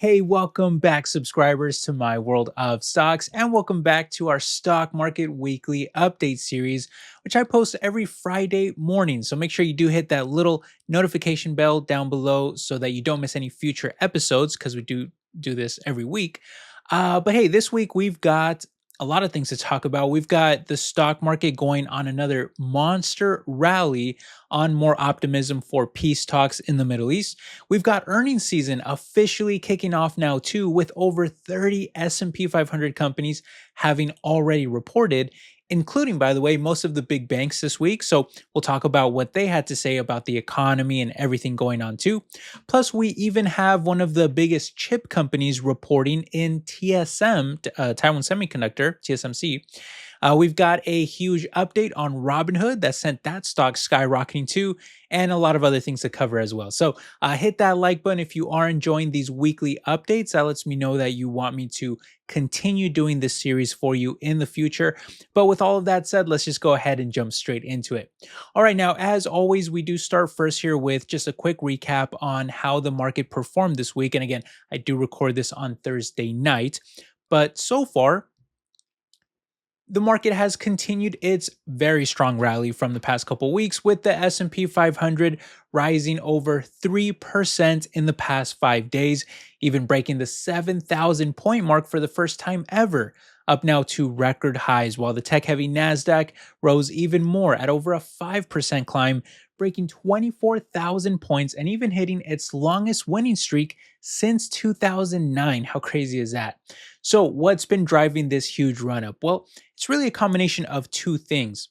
Hey, welcome back, subscribers, to my world of stocks, and welcome back to our stock market weekly update series, which I post every Friday morning. So make sure you do hit that little notification bell down below so that you don't miss any future episodes because we do this every week. But hey, this week we've got a lot of things to talk about. We've got the stock market going on another monster rally on more optimism for peace talks in the Middle East. We've got earnings season officially kicking off now too, with over 30 S&P 500 companies having already reported, including, by the way, most of the big banks this week. So we'll talk about what they had to say about the economy and everything going on too. Plus, we even have one of the biggest chip companies reporting in Taiwan Semiconductor, TSMC. We've got a huge update on Robinhood that sent that stock skyrocketing too, and a lot of other things to cover as well. So hit that like button if you are enjoying these weekly updates. That lets me know that you want me to continue doing this series for you in the future. But with all of that said, let's just go ahead and jump straight into it. All right, now, as always, we do start first here with just a quick recap on how the market performed this week. And again, I do record this on Thursday night, but so far, the market has continued its very strong rally from the past couple weeks, with the S&P 500 rising over 3% in the past 5 days, even breaking the 7,000 point mark for the first time ever, up now to record highs, while the tech-heavy Nasdaq rose even more at over a 5% climb, breaking 24,000 points and even hitting its longest winning streak since 2009. How crazy is that? So what's been driving this huge run up? Well, it's really a combination of two things.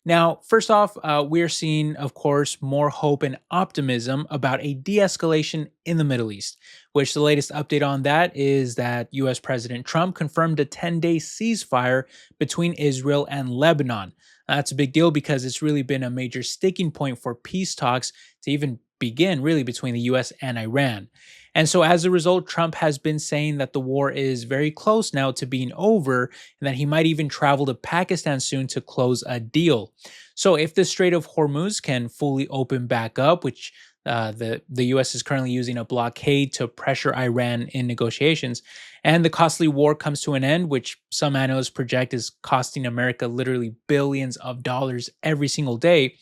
Now, first off, we're seeing, of course, more hope and optimism about a de escalation in the Middle East, which the latest update on that is that US President Trump confirmed a 10-day ceasefire between Israel and Lebanon. That's a big deal because it's really been a major sticking point for peace talks to even begin, really, between the US and Iran. And so, as a result, Trump has been saying that the war is very close now to being over and that he might even travel to Pakistan soon to close a deal. So, if the Strait of Hormuz can fully open back up, which the US is currently using a blockade to pressure Iran in negotiations, and the costly war comes to an end, which some analysts project is costing America literally billions of dollars every single day,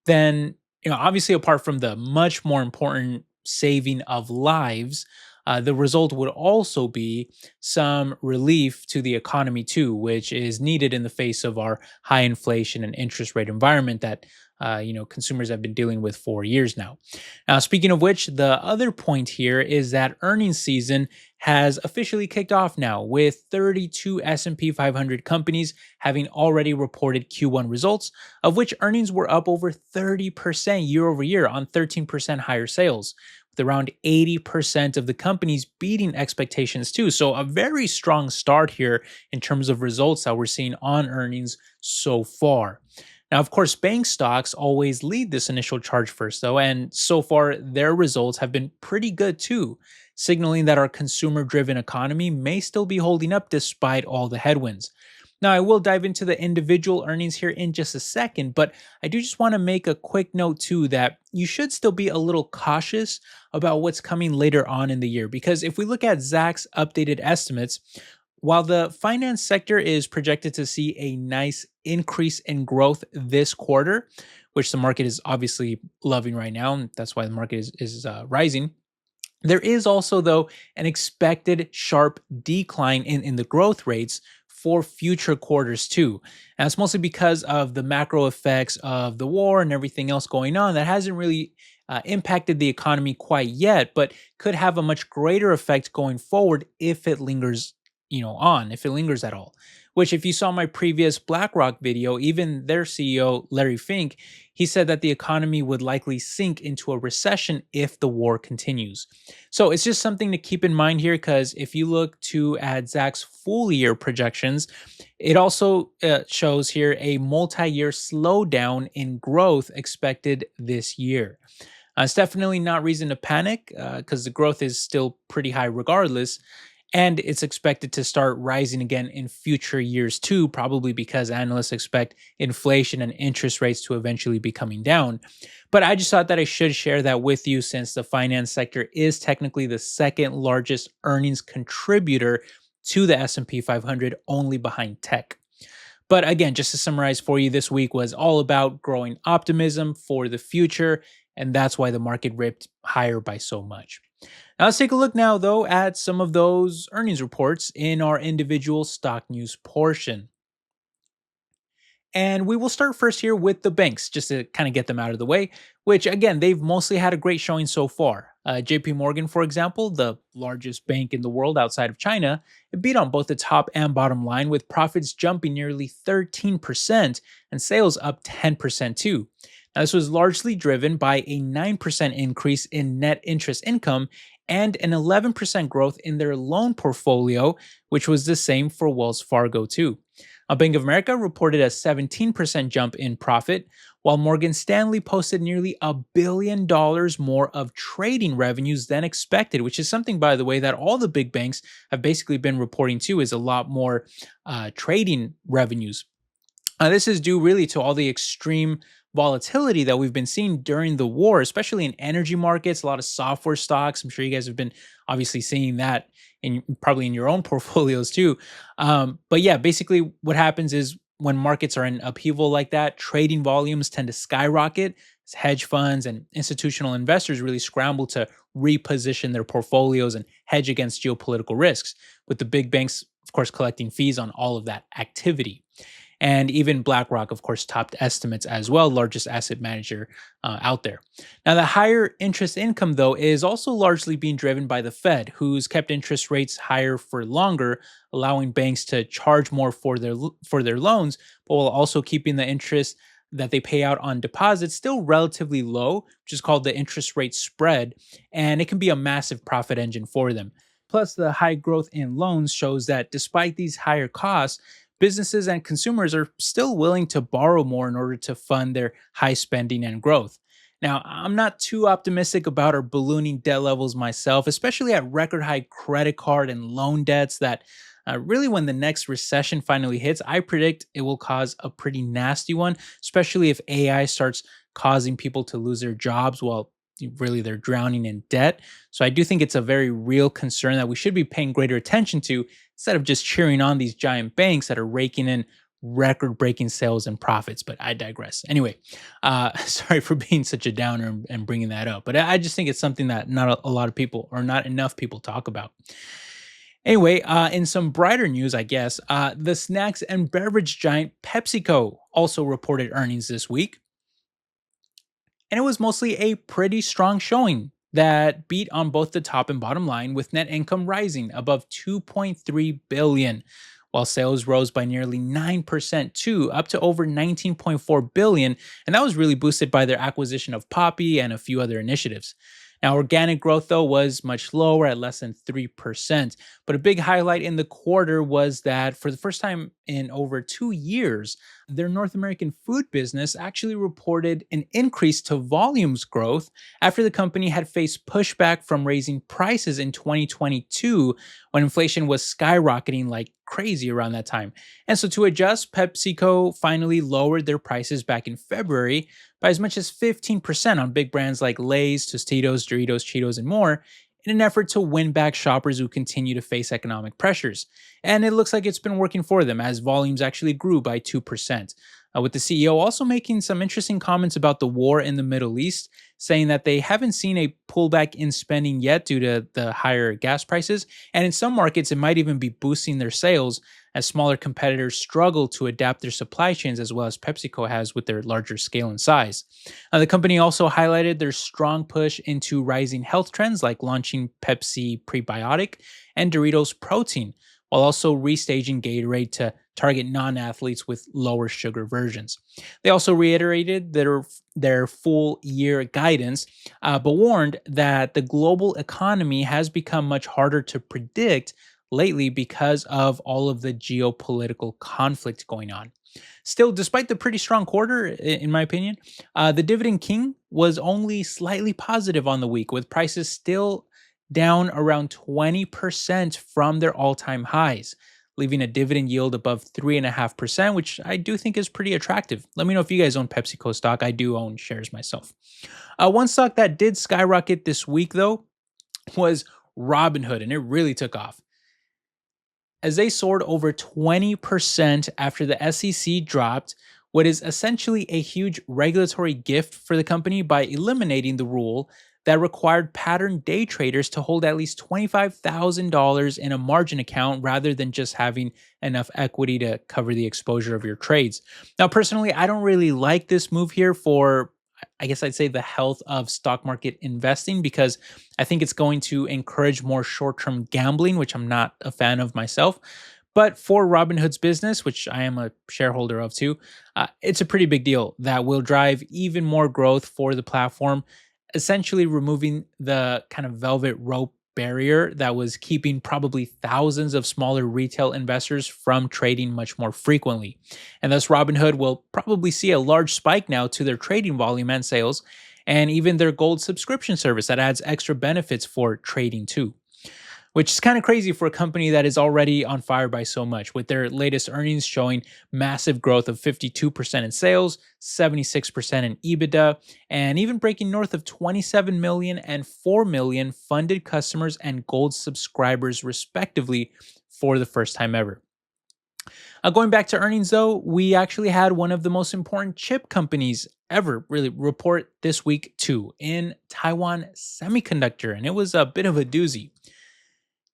then obviously, apart from the much more important saving of lives, the result would also be some relief to the economy too, which is needed in the face of our high inflation and interest rate environment that consumers have been dealing with for years now. Now, speaking of which, the other point here is that earnings season has officially kicked off now, with 32 S&P 500 companies having already reported Q1 results, of which earnings were up over 30% year over year on 13% higher sales, with around 80% of the companies beating expectations too. So a very strong start here in terms of results that we're seeing on earnings so far. Now, of course, bank stocks always lead this initial charge first, though, and so far their results have been pretty good too, signaling that our consumer driven economy may still be holding up despite all the headwinds. Now, I will dive into the individual earnings here in just a second, but I do just want to make a quick note too that you should still be a little cautious about what's coming later on in the year, because if we look at Zacks' updated estimates, while the finance sector is projected to see a nice increase in growth this quarter, which the market is obviously loving right now, and that's why the market is rising, there is also, though, an expected sharp decline in the growth rates for future quarters too. And it's mostly because of the macro effects of the war and everything else going on that hasn't really impacted the economy quite yet, but could have a much greater effect going forward if it lingers if it lingers at all. Which, if you saw my previous BlackRock video, even their CEO, Larry Fink, he said that the economy would likely sink into a recession if the war continues. So it's just something to keep in mind here, because if you look at Zacks' full year projections, it also shows here a multi-year slowdown in growth expected this year. It's definitely not reason to panic because the growth is still pretty high regardless. And it's expected to start rising again in future years too, probably because analysts expect inflation and interest rates to eventually be coming down. But I just thought that I should share that with you since the finance sector is technically the second largest earnings contributor to the S&P 500, only behind tech. But again, just to summarize for you, this week was all about growing optimism for the future, and that's why the market ripped higher by so much. Now, let's take a look now, though, at some of those earnings reports in our individual stock news portion. And we will start first here with the banks, just to kind of get them out of the way, which again, they've mostly had a great showing so far. JP Morgan, for example, the largest bank in the world outside of China, it beat on both the top and bottom line, with profits jumping nearly 13% and sales up 10% too. Now, this was largely driven by a 9% increase in net interest income and an 11% growth in their loan portfolio, which was the same for Wells Fargo too. Bank of America reported a 17% jump in profit, while Morgan Stanley posted nearly $1 billion more of trading revenues than expected, which is something, by the way, that all the big banks have basically been reporting to, is a lot more trading revenues. This is due really to all the extreme volatility that we've been seeing during the war, especially in energy markets, a lot of software stocks. I'm sure you guys have been obviously seeing that in probably in your own portfolios too. But yeah, basically what happens is when markets are in upheaval like that, trading volumes tend to skyrocket as hedge funds and institutional investors really scramble to reposition their portfolios and hedge against geopolitical risks, with the big banks, of course, collecting fees on all of that activity. And even BlackRock, of course, topped estimates as well, largest asset manager out there. Now, the higher interest income, though, is also largely being driven by the Fed, who's kept interest rates higher for longer, allowing banks to charge more for their loans, but while also keeping the interest that they pay out on deposits still relatively low, which is called the interest rate spread, and it can be a massive profit engine for them. Plus, the high growth in loans shows that despite these higher costs, businesses and consumers are still willing to borrow more in order to fund their high spending and growth. Now, I'm not too optimistic about our ballooning debt levels myself, especially at record high credit card and loan debts that really, when the next recession finally hits, I predict it will cause a pretty nasty one, especially if AI starts causing people to lose their jobs while really they're drowning in debt. So I do think it's a very real concern that we should be paying greater attention to, instead of just cheering on these giant banks that are raking in record breaking sales and profits. But I digress. Anyway, sorry for being such a downer and bringing that up. But I just think it's something that not a lot of people, or not enough people, talk about. Anyway, in some brighter news, I guess, the snacks and beverage giant PepsiCo also reported earnings this week. And it was mostly a pretty strong showing that beat on both the top and bottom line, with net income rising above 2.3 billion, while sales rose by nearly 9% too, up to over 19.4 billion, and that was really boosted by their acquisition of Poppy and a few other initiatives. Now, organic growth, though, was much lower at less than 3%. But a big highlight in the quarter was that for the first time in over 2 years, their North American food business actually reported an increase to volumes growth after the company had faced pushback from raising prices in 2022, when inflation was skyrocketing like crazy around that time. And so to adjust, PepsiCo finally lowered their prices back in February by as much as 15% on big brands like Lay's, Tostitos, Doritos, Cheetos, and more, in an effort to win back shoppers who continue to face economic pressures. And it looks like it's been working for them, as volumes actually grew by 2%. With the CEO also making some interesting comments about the war in the Middle East, saying that they haven't seen a pullback in spending yet due to the higher gas prices. And in some markets, it might even be boosting their sales, as smaller competitors struggle to adapt their supply chains, as well as PepsiCo has with their larger scale and size. The company also highlighted their strong push into rising health trends, like launching Pepsi Prebiotic and Doritos Protein, while also restaging Gatorade to target non-athletes with lower sugar versions. They also reiterated their full year guidance, but warned that the global economy has become much harder to predict lately because of all of the geopolitical conflict going on. Still, despite the pretty strong quarter, in my opinion, the dividend king was only slightly positive on the week, with prices still down around 20% from their all-time highs, leaving a dividend yield above 3.5%, which I do think is pretty attractive. Let me know if you guys own PepsiCo stock. I do own shares myself. One stock that did skyrocket this week, though, was Robinhood, and it really took off as they soared over 20% after the SEC dropped what is essentially a huge regulatory gift for the company by eliminating the rule that required pattern day traders to hold at least $25,000 in a margin account rather than just having enough equity to cover the exposure of your trades. Now, personally, I don't really like this move here for, I guess I'd say, the health of stock market investing, because I think it's going to encourage more short-term gambling, which I'm not a fan of myself. But for Robinhood's business, which I am a shareholder of too, it's a pretty big deal that will drive even more growth for the platform, essentially removing the kind of velvet rope barrier that was keeping probably thousands of smaller retail investors from trading much more frequently. And thus, Robinhood will probably see a large spike now to their trading volume and sales, and even their gold subscription service that adds extra benefits for trading too, which is kind of crazy for a company that is already on fire by so much, with their latest earnings showing massive growth of 52% in sales, 76% in EBITDA, and even breaking north of 27 million and 4 million funded customers and gold subscribers, respectively, for the first time ever. Going back to earnings, though, we actually had one of the most important chip companies ever really report this week, too, in Taiwan Semiconductor, and it was a bit of a doozy.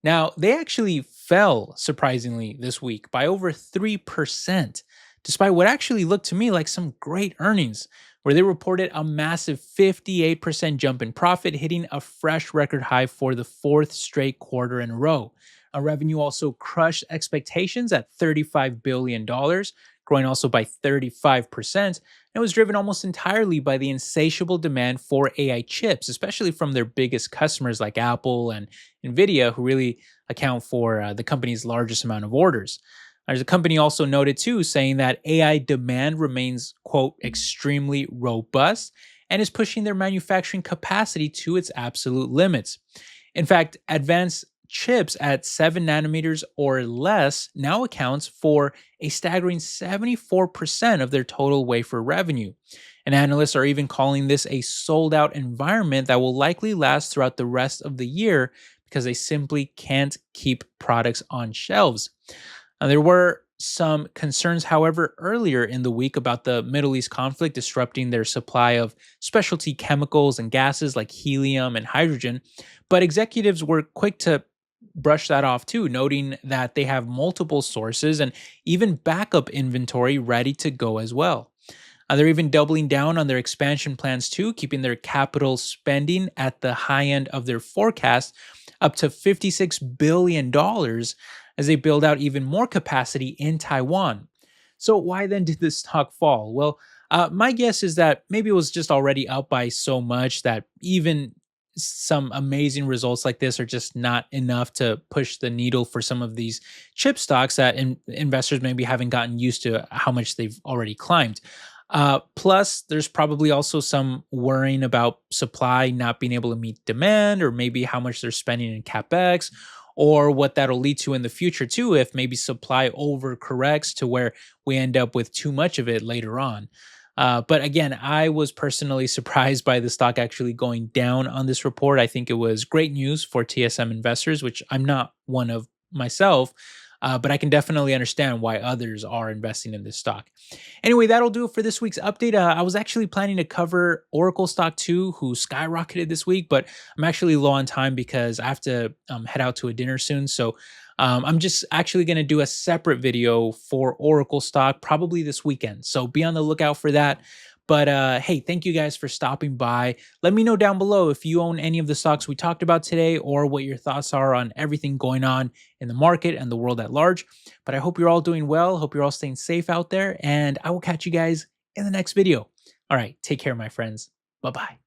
Now, they actually fell surprisingly this week by over 3%, despite what actually looked to me like some great earnings, where they reported a massive 58% jump in profit, hitting a fresh record high for the fourth straight quarter in a row. Revenue also crushed expectations at $35 billion, growing also by 35%. It was driven almost entirely by the insatiable demand for AI chips, especially from their biggest customers like Apple and Nvidia, who really account for the company's largest amount of orders. There's a company also noted too, saying that AI demand remains, quote, extremely robust and is pushing their manufacturing capacity to its absolute limits. In fact, advanced chips at 7 nanometers or less now accounts for a staggering 74% of their total wafer revenue. And analysts are even calling this a sold-out environment that will likely last throughout the rest of the year because they simply can't keep products on shelves. Now, there were some concerns, however, earlier in the week about the Middle East conflict disrupting their supply of specialty chemicals and gases like helium and hydrogen, but executives were quick to brush that off too, noting that they have multiple sources and even backup inventory ready to go as well. They're even doubling down on their expansion plans too, keeping their capital spending at the high end of their forecast, up to $56 billion, as they build out even more capacity in Taiwan. So why then did this stock fall? Well, my guess is that maybe it was just already up by so much that even some amazing results like this are just not enough to push the needle for some of these chip stocks that investors maybe haven't gotten used to how much they've already climbed. Plus, there's probably also some worrying about supply not being able to meet demand, or maybe how much they're spending in capex, or what that'll lead to in the future too, if maybe supply overcorrects to where we end up with too much of it later on. But again, I was personally surprised by the stock actually going down on this report. I think it was great news for TSM investors, which I'm not one of myself, but I can definitely understand why others are investing in this stock. Anyway, that'll do it for this week's update. I was actually planning to cover Oracle stock too, who skyrocketed this week, but I'm actually low on time because I have to head out to a dinner soon. So I'm just actually going to do a separate video for Oracle stock probably this weekend. So be on the lookout for that. But hey, thank you guys for stopping by. Let me know down below if you own any of the stocks we talked about today, or what your thoughts are on everything going on in the market and the world at large. But I hope you're all doing well. Hope you're all staying safe out there. And I will catch you guys in the next video. All right, take care, my friends. Bye-bye.